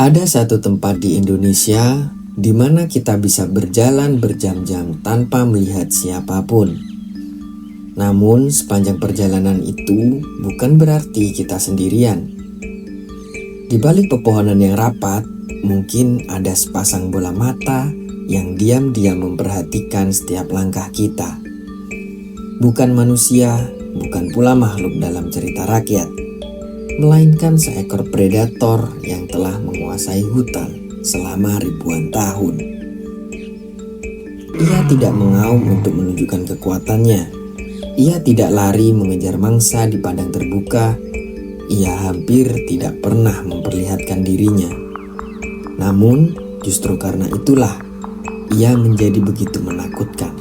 Ada satu tempat di Indonesia di mana kita bisa berjalan berjam-jam tanpa melihat siapapun. Namun sepanjang perjalanan itu bukan berarti kita sendirian. Di balik pepohonan yang rapat, mungkin ada sepasang bola mata yang diam-diam memperhatikan setiap langkah kita. Bukan manusia, bukan pula makhluk dalam cerita rakyat, melainkan seekor predator yang telah menguasai hutan selama ribuan tahun. Ia tidak mengaum untuk menunjukkan kekuatannya. Ia tidak lari mengejar mangsa di padang terbuka. Ia hampir tidak pernah memperlihatkan dirinya. Namun, justru karena itulah ia menjadi begitu menakutkan.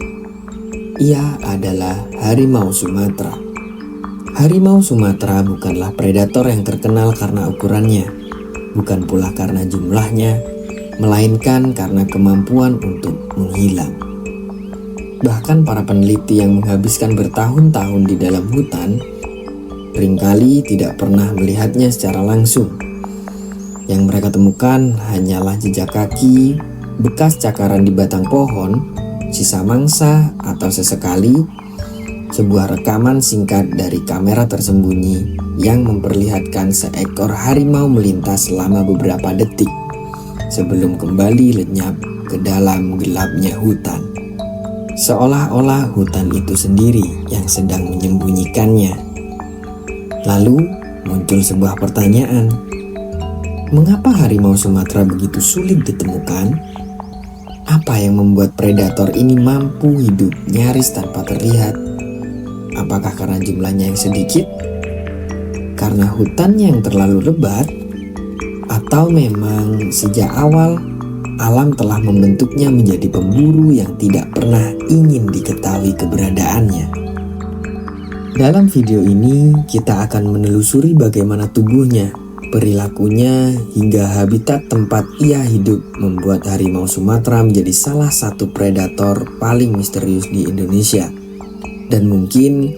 Ia adalah harimau Sumatera. Harimau Sumatera bukanlah predator yang terkenal karena ukurannya, bukan pula karena jumlahnya, melainkan karena kemampuan untuk menghilang. Bahkan para peneliti yang menghabiskan bertahun-tahun di dalam hutan seringkali tidak pernah melihatnya secara langsung. Yang mereka temukan hanyalah jejak kaki, bekas cakaran di batang pohon, sisa mangsa, atau sesekali sebuah rekaman singkat dari kamera tersembunyi yang memperlihatkan seekor harimau melintas selama beberapa detik sebelum kembali lenyap ke dalam gelapnya hutan. Seolah-olah hutan itu sendiri yang sedang menyembunyikannya. Lalu muncul sebuah pertanyaan. Mengapa harimau Sumatera begitu sulit ditemukan? Apa yang membuat predator ini mampu hidup nyaris tanpa terlihat? Apakah karena jumlahnya yang sedikit? Karena hutannya yang terlalu lebat? Atau memang sejak awal alam telah membentuknya menjadi pemburu yang tidak pernah ingin diketahui keberadaannya? Dalam video ini kita akan menelusuri bagaimana tubuhnya, perilakunya, hingga habitat tempat ia hidup membuat harimau Sumatera menjadi salah satu predator paling misterius di Indonesia. Dan mungkin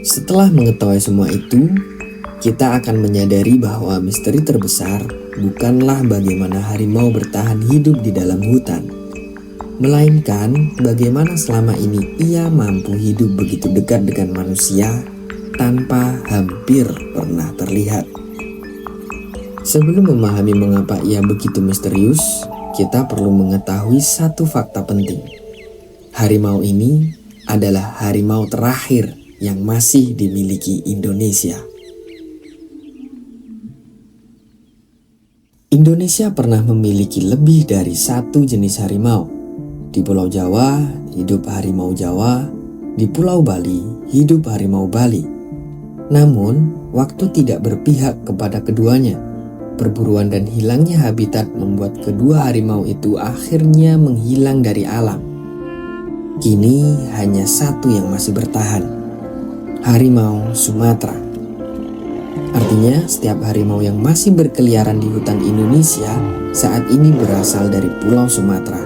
setelah mengetahui semua itu, kita akan menyadari bahwa misteri terbesar bukanlah bagaimana harimau bertahan hidup di dalam hutan, melainkan bagaimana selama ini ia mampu hidup begitu dekat dengan manusia tanpa hampir pernah terlihat. Sebelum memahami mengapa ia begitu misterius, kita perlu mengetahui satu fakta penting. Harimau ini adalah harimau terakhir yang masih dimiliki Indonesia. Indonesia pernah memiliki lebih dari satu jenis harimau. Di Pulau Jawa hidup harimau Jawa, di Pulau Bali hidup harimau Bali. Namun, waktu tidak berpihak kepada keduanya. Perburuan dan hilangnya habitat membuat kedua harimau itu akhirnya menghilang dari alam. Kini hanya satu yang masih bertahan, harimau Sumatera. Artinya, setiap harimau yang masih berkeliaran di hutan Indonesia saat ini berasal dari Pulau Sumatera.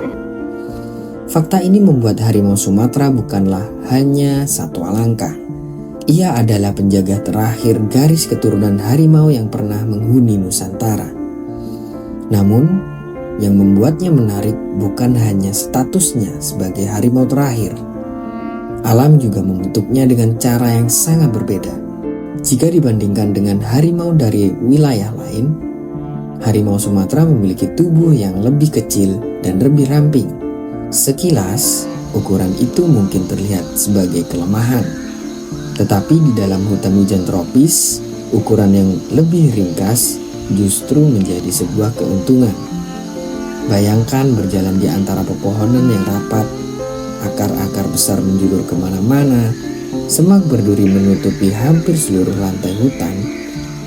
Fakta ini membuat harimau Sumatera bukanlah hanya satwa langka. Ia adalah penjaga terakhir garis keturunan harimau yang pernah menghuni Nusantara. Namun, yang membuatnya menarik bukan hanya statusnya sebagai harimau terakhir. Alam juga membentuknya dengan cara yang sangat berbeda. Jika dibandingkan dengan harimau dari wilayah lain, harimau Sumatera memiliki tubuh yang lebih kecil dan lebih ramping. Sekilas, ukuran itu mungkin terlihat sebagai kelemahan. Tetapi di dalam hutan hujan tropis, ukuran yang lebih ringkas justru menjadi sebuah keuntungan. Bayangkan berjalan di antara pepohonan yang rapat, akar-akar besar menjulur kemana-mana, semak berduri menutupi hampir seluruh lantai hutan.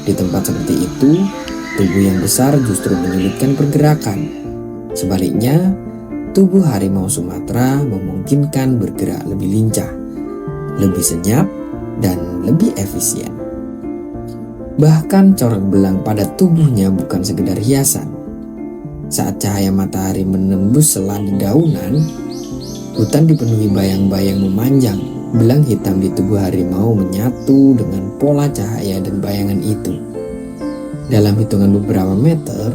Di tempat seperti itu, tubuh yang besar justru menyulitkan pergerakan. Sebaliknya, tubuh harimau Sumatera memungkinkan bergerak lebih lincah, lebih senyap, dan lebih efisien. Bahkan corak belang pada tubuhnya bukan sekedar hiasan. Saat cahaya matahari menembus sela dedaunan, hutan dipenuhi bayang-bayang memanjang. Belang hitam di tubuh harimau menyatu dengan pola cahaya dan bayangan itu. Dalam hitungan beberapa meter,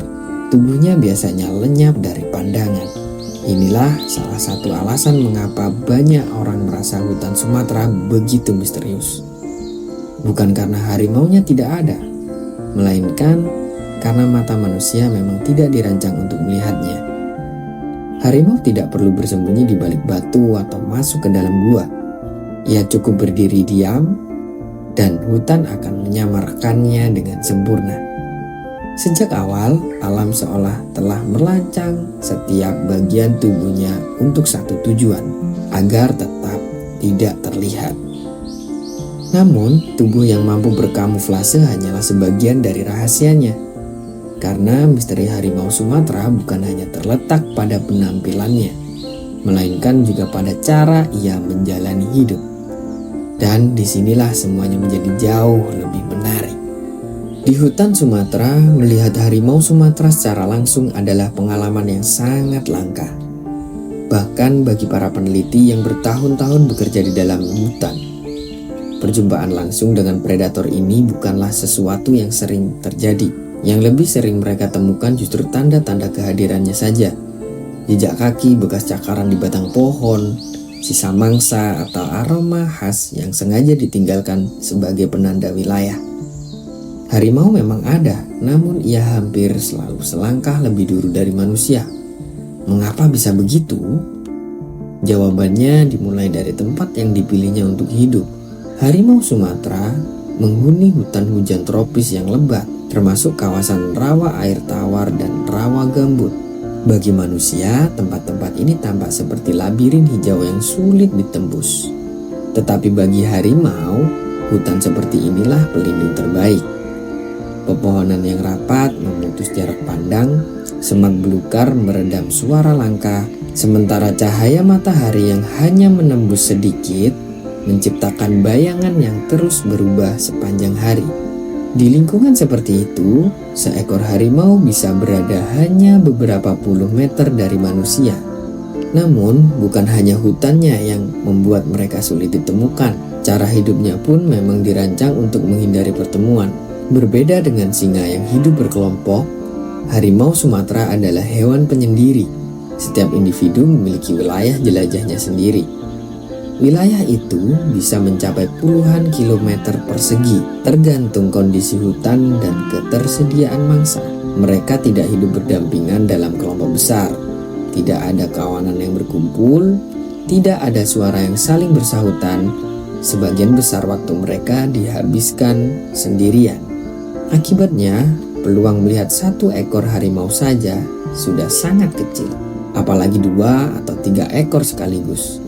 tubuhnya biasanya lenyap dari pandangan. Inilah salah satu alasan mengapa banyak orang merasa hutan Sumatera begitu misterius. Bukan karena harimaunya tidak ada, melainkan karena mata manusia memang tidak dirancang untuk melihatnya. Harimau tidak perlu bersembunyi di balik batu atau masuk ke dalam gua. Ia cukup berdiri diam, dan hutan akan menyamarkannya dengan sempurna. Sejak awal, alam seolah telah merancang setiap bagian tubuhnya untuk satu tujuan, agar tetap tidak terlihat. Namun, tubuh yang mampu berkamuflase hanyalah sebagian dari rahasianya. Karena misteri harimau Sumatera bukan hanya terletak pada penampilannya, melainkan juga pada cara ia menjalani hidup. Dan disinilah semuanya menjadi jauh lebih menarik. Di hutan Sumatera, melihat harimau Sumatera secara langsung adalah pengalaman yang sangat langka. Bahkan bagi para peneliti yang bertahun-tahun bekerja di dalam hutan, perjumpaan langsung dengan predator ini bukanlah sesuatu yang sering terjadi. Yang lebih sering mereka temukan justru tanda-tanda kehadirannya saja. Jejak kaki, bekas cakaran di batang pohon, sisa mangsa atau aroma khas yang sengaja ditinggalkan sebagai penanda wilayah. Harimau memang ada, namun ia hampir selalu selangkah lebih dulu dari manusia. Mengapa bisa begitu? Jawabannya dimulai dari tempat yang dipilihnya untuk hidup. Harimau Sumatera menghuni hutan hujan tropis yang lebat, termasuk kawasan rawa air tawar dan rawa gambut. Bagi manusia, tempat-tempat ini tampak seperti labirin hijau yang sulit ditembus. Tetapi bagi harimau, hutan seperti inilah pelindung terbaik. Pepohonan yang rapat memutus jarak pandang, semak belukar meredam suara langkah, sementara cahaya matahari yang hanya menembus sedikit menciptakan bayangan yang terus berubah sepanjang hari. Di lingkungan seperti itu, seekor harimau bisa berada hanya beberapa puluh meter dari manusia. Namun, bukan hanya hutannya yang membuat mereka sulit ditemukan. Cara hidupnya pun memang dirancang untuk menghindari pertemuan. Berbeda dengan singa yang hidup berkelompok, harimau Sumatera adalah hewan penyendiri. Setiap individu memiliki wilayah jelajahnya sendiri. Wilayah itu bisa mencapai puluhan kilometer persegi, tergantung kondisi hutan dan ketersediaan mangsa. Mereka tidak hidup berdampingan dalam kelompok besar. Tidak ada kawanan yang berkumpul, tidak ada suara yang saling bersahutan. Sebagian besar waktu mereka dihabiskan sendirian. Akibatnya, peluang melihat satu ekor harimau saja sudah sangat kecil, apalagi 2 atau 3 ekor sekaligus.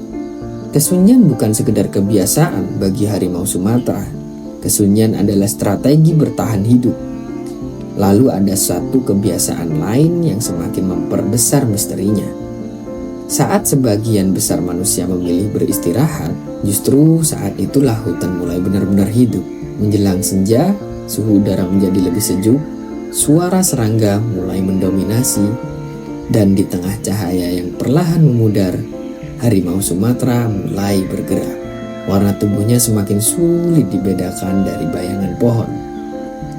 Kesunyian bukan sekedar kebiasaan bagi harimau Sumatera. Kesunyian adalah strategi bertahan hidup. Lalu ada satu kebiasaan lain yang semakin memperbesar misterinya. Saat sebagian besar manusia memilih beristirahat, justru saat itulah hutan mulai benar-benar hidup. Menjelang senja, suhu udara menjadi lebih sejuk, suara serangga mulai mendominasi, dan di tengah cahaya yang perlahan memudar, harimau Sumatera mulai bergerak. Warna tubuhnya semakin sulit dibedakan dari bayangan pohon.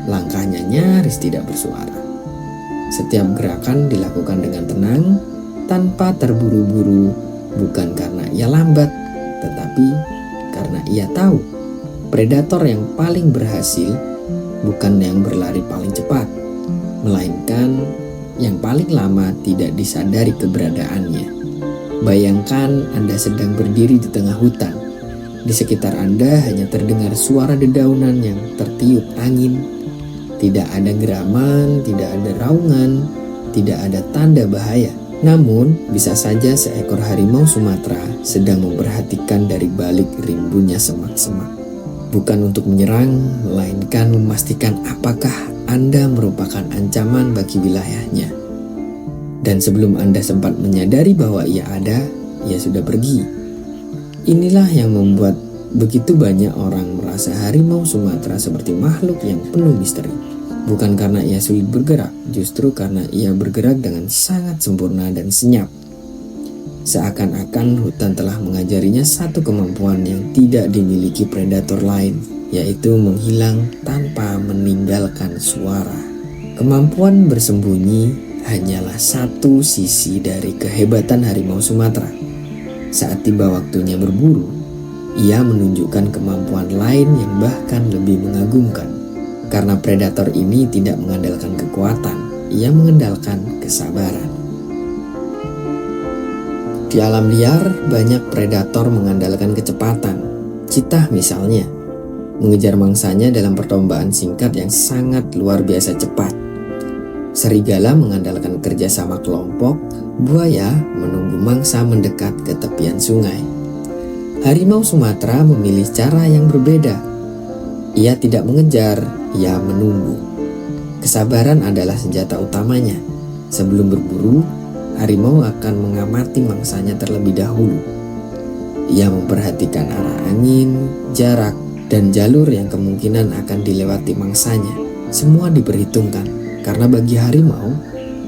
Langkahnya nyaris tidak bersuara. Setiap gerakan dilakukan dengan tenang, tanpa terburu-buru, bukan karena ia lambat, tetapi karena ia tahu predator yang paling berhasil bukan yang berlari paling cepat, melainkan yang paling lama tidak disadari keberadaannya. Bayangkan Anda sedang berdiri di tengah hutan. Di sekitar Anda hanya terdengar suara dedaunan yang tertiup angin. Tidak ada geraman, tidak ada raungan, tidak ada tanda bahaya. Namun, bisa saja seekor harimau Sumatera sedang memperhatikan dari balik rimbunnya semak-semak. Bukan untuk menyerang, melainkan memastikan apakah Anda merupakan ancaman bagi wilayahnya. Dan sebelum Anda sempat menyadari bahwa ia ada, ia sudah pergi. Inilah yang membuat begitu banyak orang merasa harimau Sumatera seperti makhluk yang penuh misteri. Bukan karena ia sulit bergerak, justru karena ia bergerak dengan sangat sempurna dan senyap. Seakan-akan hutan telah mengajarinya satu kemampuan yang tidak dimiliki predator lain, yaitu menghilang tanpa meninggalkan suara. Kemampuan bersembunyi hanyalah satu sisi dari kehebatan harimau Sumatera. Saat tiba waktunya berburu, ia menunjukkan kemampuan lain yang bahkan lebih mengagumkan. Karena predator ini tidak mengandalkan kekuatan, ia mengandalkan kesabaran. Di alam liar, banyak predator mengandalkan kecepatan. Citah misalnya, mengejar mangsanya dalam perlombaan singkat yang sangat luar biasa cepat. Serigala mengandalkan kerjasama kelompok, buaya menunggu mangsa mendekat ke tepian sungai. Harimau Sumatera memilih cara yang berbeda. Ia tidak mengejar, ia menunggu. Kesabaran adalah senjata utamanya. Sebelum berburu, harimau akan mengamati mangsanya terlebih dahulu. Ia memperhatikan arah angin, jarak, dan jalur yang kemungkinan akan dilewati mangsanya. Semua diperhitungkan, karena bagi harimau,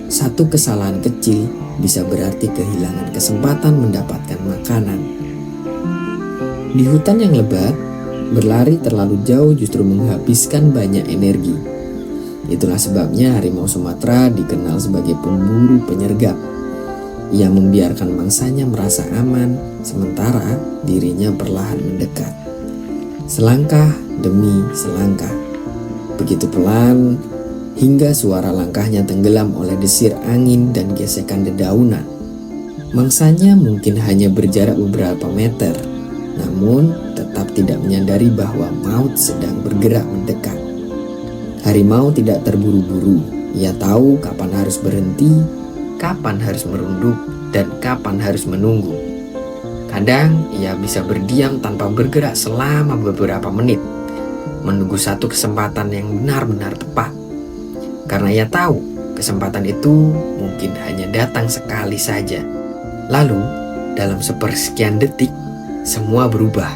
satu kesalahan kecil bisa berarti kehilangan kesempatan mendapatkan makanan. Di hutan yang lebat, berlari terlalu jauh justru menghabiskan banyak energi. Itulah sebabnya harimau Sumatera dikenal sebagai pemburu penyergap. Ia membiarkan mangsanya merasa aman, sementara dirinya perlahan mendekat. Selangkah demi selangkah, begitu pelan, hingga suara langkahnya tenggelam oleh desir angin dan gesekan dedaunan. Mangsanya mungkin hanya berjarak beberapa meter, namun tetap tidak menyadari bahwa maut sedang bergerak mendekat. Harimau tidak terburu-buru, ia tahu kapan harus berhenti, kapan harus merunduk, dan kapan harus menunggu. Kadang ia bisa berdiam tanpa bergerak selama beberapa menit, menunggu satu kesempatan yang benar-benar tepat. Karena ia tahu kesempatan itu mungkin hanya datang sekali saja. Lalu, dalam sepersekian detik, semua berubah.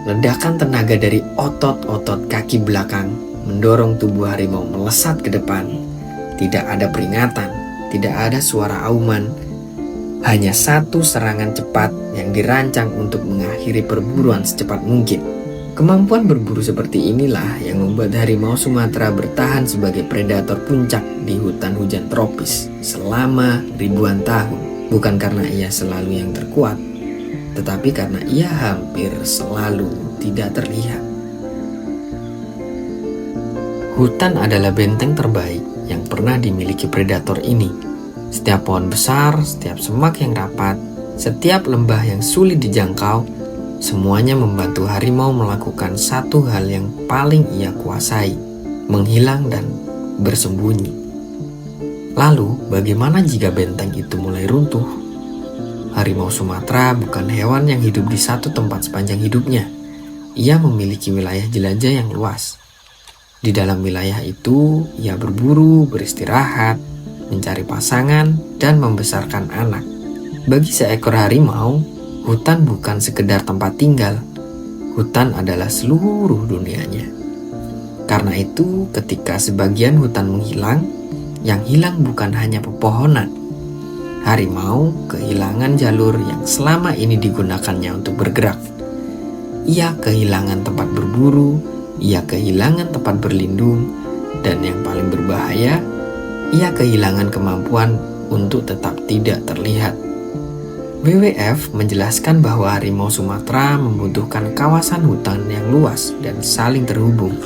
Ledakan tenaga dari otot-otot kaki belakang mendorong tubuh harimau melesat ke depan. Tidak ada peringatan, tidak ada suara auman, hanya satu serangan cepat yang dirancang untuk mengakhiri perburuan secepat mungkin. Kemampuan berburu seperti inilah yang membuat harimau Sumatera bertahan sebagai predator puncak di hutan hujan tropis selama ribuan tahun. Bukan karena ia selalu yang terkuat, tetapi karena ia hampir selalu tidak terlihat. Hutan adalah benteng terbaik yang pernah dimiliki predator ini. Setiap pohon besar, setiap semak yang rapat, setiap lembah yang sulit dijangkau, semuanya membantu harimau melakukan satu hal yang paling ia kuasai, menghilang dan bersembunyi. Lalu, bagaimana jika benteng itu mulai runtuh? Harimau Sumatera bukan hewan yang hidup di satu tempat sepanjang hidupnya. Ia memiliki wilayah jelajah yang luas. Di dalam wilayah itu, ia berburu, beristirahat, mencari pasangan, dan membesarkan anak. Bagi seekor harimau, hutan bukan sekedar tempat tinggal. Hutan adalah seluruh dunianya. Karena itu, ketika sebagian hutan menghilang, yang hilang bukan hanya pepohonan. Harimau kehilangan jalur yang selama ini digunakannya untuk bergerak. Ia kehilangan tempat berburu, ia kehilangan tempat berlindung, dan yang paling berbahaya, ia kehilangan kemampuan untuk tetap tidak terlihat. WWF menjelaskan bahwa harimau Sumatera membutuhkan kawasan hutan yang luas dan saling terhubung.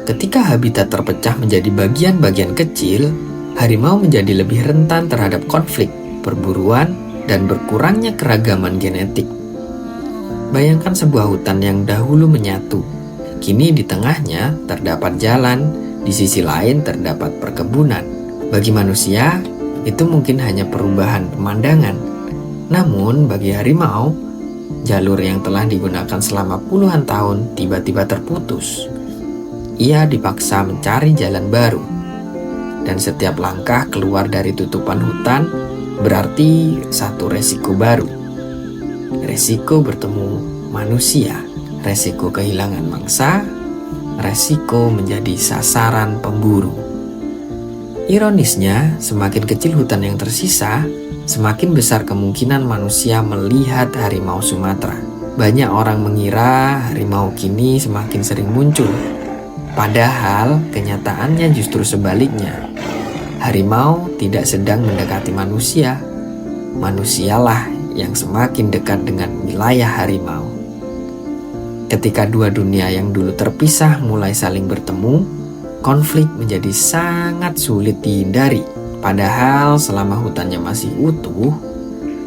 Ketika habitat terpecah menjadi bagian-bagian kecil, harimau menjadi lebih rentan terhadap konflik, perburuan, dan berkurangnya keragaman genetik. Bayangkan sebuah hutan yang dahulu menyatu. Kini di tengahnya terdapat jalan, di sisi lain terdapat perkebunan. Bagi manusia, itu mungkin hanya perubahan pemandangan. Namun bagi harimau, jalur yang telah digunakan selama puluhan tahun tiba-tiba terputus. Ia dipaksa mencari jalan baru. Dan setiap langkah keluar dari tutupan hutan berarti satu resiko baru. Resiko bertemu manusia. Resiko kehilangan mangsa, resiko menjadi sasaran pemburu. Ironisnya, semakin kecil hutan yang tersisa, semakin besar kemungkinan manusia melihat harimau Sumatera. Banyak orang mengira harimau kini semakin sering muncul. Padahal kenyataannya justru sebaliknya. Harimau tidak sedang mendekati manusia. Manusialah yang semakin dekat dengan wilayah harimau. Ketika dua dunia yang dulu terpisah mulai saling bertemu, konflik menjadi sangat sulit dihindari. Padahal selama hutannya masih utuh,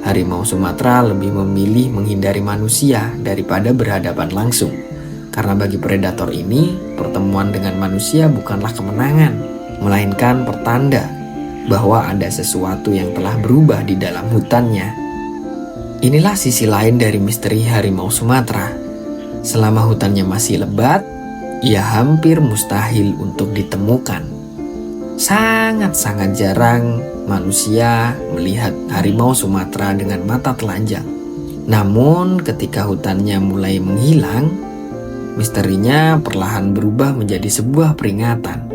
harimau Sumatera lebih memilih menghindari manusia daripada berhadapan langsung. Karena bagi predator ini, pertemuan dengan manusia bukanlah kemenangan, melainkan pertanda bahwa ada sesuatu yang telah berubah di dalam hutannya. Inilah sisi lain dari misteri harimau Sumatera. Selama hutannya masih lebat, ia hampir mustahil untuk ditemukan. Sangat-sangat jarang manusia melihat harimau Sumatera dengan mata telanjang. Namun ketika hutannya mulai menghilang, misterinya perlahan berubah menjadi sebuah peringatan.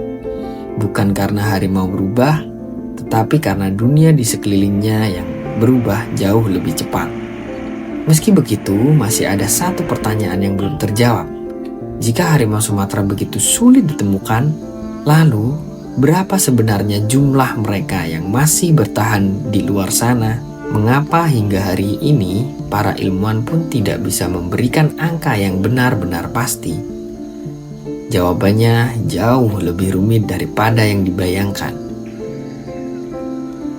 Bukan karena harimau berubah, tetapi karena dunia di sekelilingnya yang berubah jauh lebih cepat. Meski begitu, masih ada satu pertanyaan yang belum terjawab. Jika harimau Sumatera begitu sulit ditemukan, lalu berapa sebenarnya jumlah mereka yang masih bertahan di luar sana? Mengapa hingga hari ini para ilmuwan pun tidak bisa memberikan angka yang benar-benar pasti? Jawabannya jauh lebih rumit daripada yang dibayangkan.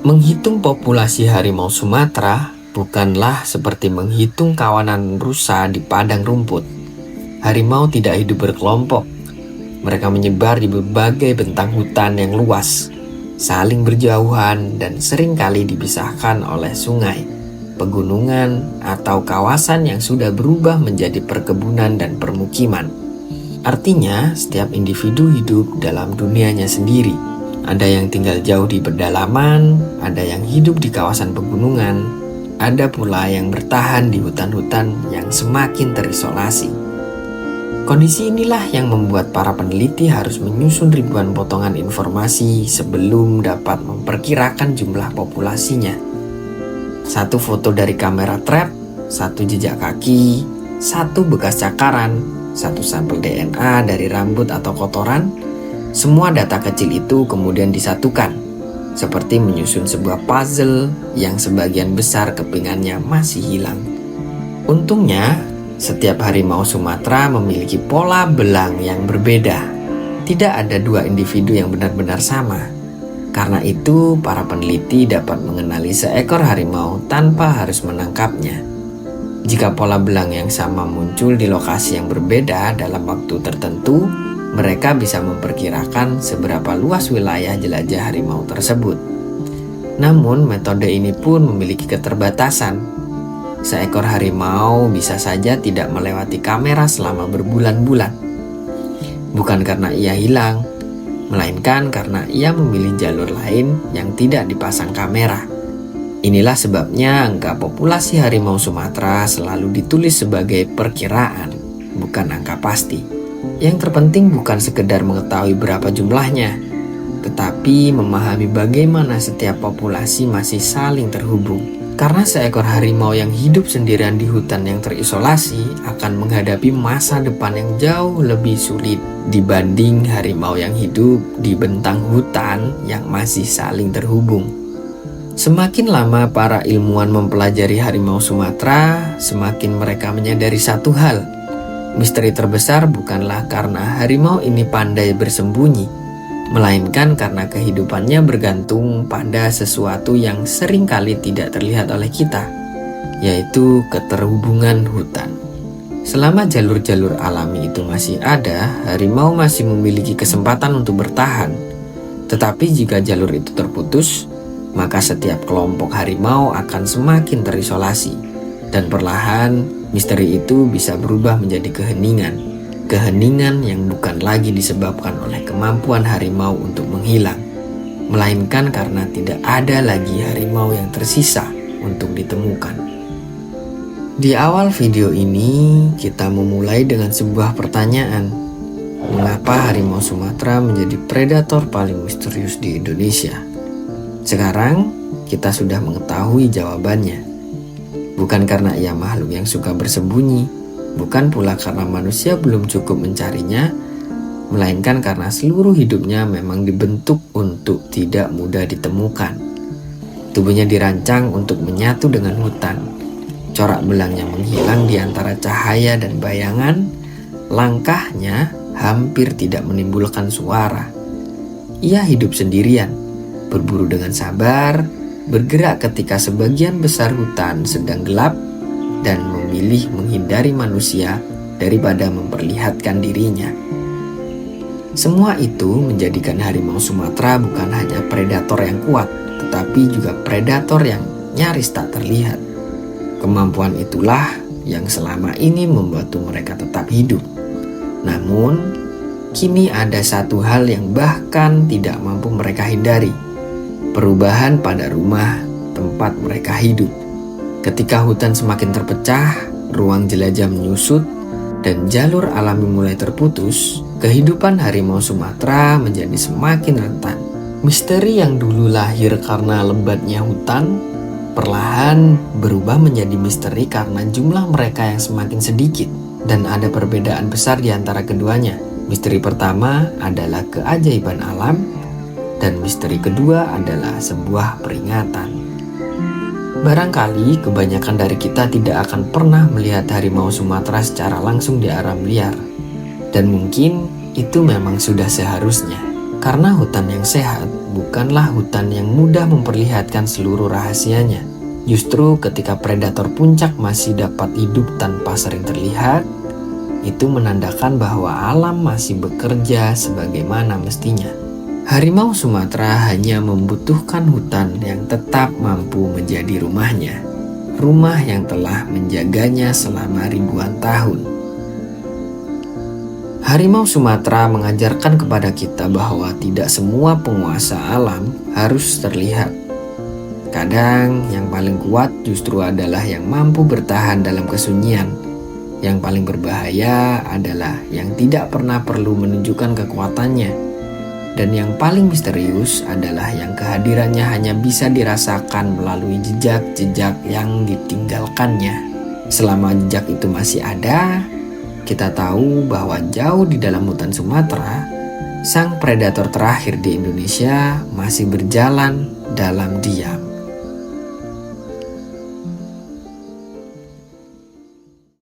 Menghitung populasi harimau Sumatera bukanlah seperti menghitung kawanan rusa di padang rumput. Harimau tidak hidup berkelompok. Mereka menyebar di berbagai bentang hutan yang luas, saling berjauhan dan seringkali dipisahkan oleh sungai, pegunungan, atau kawasan yang sudah berubah menjadi perkebunan dan permukiman. Artinya, setiap individu hidup dalam dunianya sendiri. Ada yang tinggal jauh di pedalaman, ada yang hidup di kawasan pegunungan, ada pula yang bertahan di hutan-hutan yang semakin terisolasi. Kondisi inilah yang membuat para peneliti harus menyusun ribuan potongan informasi sebelum dapat memperkirakan jumlah populasinya. Satu foto dari kamera trap, satu jejak kaki, satu bekas cakaran, satu sampel DNA dari rambut atau kotoran, semua data kecil itu kemudian disatukan seperti menyusun sebuah puzzle yang sebagian besar kepingannya masih hilang. Untungnya, setiap harimau Sumatera memiliki pola belang yang berbeda. Tidak ada dua individu yang benar-benar sama. Karena itu, para peneliti dapat mengenali seekor harimau tanpa harus menangkapnya. Jika pola belang yang sama muncul di lokasi yang berbeda dalam waktu tertentu, mereka bisa memperkirakan seberapa luas wilayah jelajah harimau tersebut. Namun, metode ini pun memiliki keterbatasan. Seekor harimau bisa saja tidak melewati kamera selama berbulan-bulan. Bukan karena ia hilang, melainkan karena ia memilih jalur lain yang tidak dipasang kamera. Inilah sebabnya angka populasi harimau Sumatera selalu ditulis sebagai perkiraan, bukan angka pasti. Yang terpenting bukan sekedar mengetahui berapa jumlahnya, tetapi memahami bagaimana setiap populasi masih saling terhubung. Karena seekor harimau yang hidup sendirian di hutan yang terisolasi akan menghadapi masa depan yang jauh lebih sulit dibanding harimau yang hidup di bentang hutan yang masih saling terhubung. Semakin lama para ilmuwan mempelajari harimau Sumatera, semakin mereka menyadari satu hal. Misteri terbesar bukanlah karena harimau ini pandai bersembunyi, melainkan karena kehidupannya bergantung pada sesuatu yang seringkali tidak terlihat oleh kita, yaitu keterhubungan hutan. Selama jalur-jalur alami itu masih ada, harimau masih memiliki kesempatan untuk bertahan. Tetapi jika jalur itu terputus, maka setiap kelompok harimau akan semakin terisolasi, dan perlahan misteri itu bisa berubah menjadi keheningan. Keheningan yang bukan lagi disebabkan oleh kemampuan harimau untuk menghilang, melainkan karena tidak ada lagi harimau yang tersisa untuk ditemukan. Di awal video ini, kita memulai dengan sebuah pertanyaan. Mengapa harimau Sumatera menjadi predator paling misterius di Indonesia? Sekarang, kita sudah mengetahui jawabannya. Bukan karena ia makhluk yang suka bersembunyi, bukan pula karena manusia belum cukup mencarinya, melainkan karena seluruh hidupnya memang dibentuk untuk tidak mudah ditemukan. Tubuhnya dirancang untuk menyatu dengan hutan. Corak belangnya menghilang di antara cahaya dan bayangan. Langkahnya hampir tidak menimbulkan suara. Ia hidup sendirian, berburu dengan sabar, bergerak ketika sebagian besar hutan sedang gelap, dan memilih menghindari manusia daripada memperlihatkan dirinya. Semua itu menjadikan harimau Sumatera bukan hanya predator yang kuat, tetapi juga predator yang nyaris tak terlihat. Kemampuan itulah yang selama ini membantu mereka tetap hidup. Namun, kini ada satu hal yang bahkan tidak mampu mereka hindari: perubahan pada rumah tempat mereka hidup. Ketika hutan semakin terpecah, ruang jelajah menyusut, dan jalur alami mulai terputus, kehidupan harimau Sumatera menjadi semakin rentan. Misteri yang dulu lahir karena lebatnya hutan, perlahan berubah menjadi misteri karena jumlah mereka yang semakin sedikit, dan ada perbedaan besar di antara keduanya. Misteri pertama adalah keajaiban alam, dan misteri kedua adalah sebuah peringatan. Barangkali kebanyakan dari kita tidak akan pernah melihat harimau Sumatera secara langsung di alam liar. Dan mungkin itu memang sudah seharusnya. Karena hutan yang sehat bukanlah hutan yang mudah memperlihatkan seluruh rahasianya. Justru ketika predator puncak masih dapat hidup tanpa sering terlihat, itu menandakan bahwa alam masih bekerja sebagaimana mestinya. Harimau Sumatera hanya membutuhkan hutan yang tetap mampu menjadi rumahnya, rumah yang telah menjaganya selama ribuan tahun. Harimau Sumatera mengajarkan kepada kita bahwa tidak semua penguasa alam harus terlihat. Kadang yang paling kuat justru adalah yang mampu bertahan dalam kesunyian. Yang paling berbahaya adalah yang tidak pernah perlu menunjukkan kekuatannya. Dan yang paling misterius adalah yang kehadirannya hanya bisa dirasakan melalui jejak-jejak yang ditinggalkannya. Selama jejak itu masih ada, kita tahu bahwa jauh di dalam hutan Sumatera, sang predator terakhir di Indonesia masih berjalan dalam diam.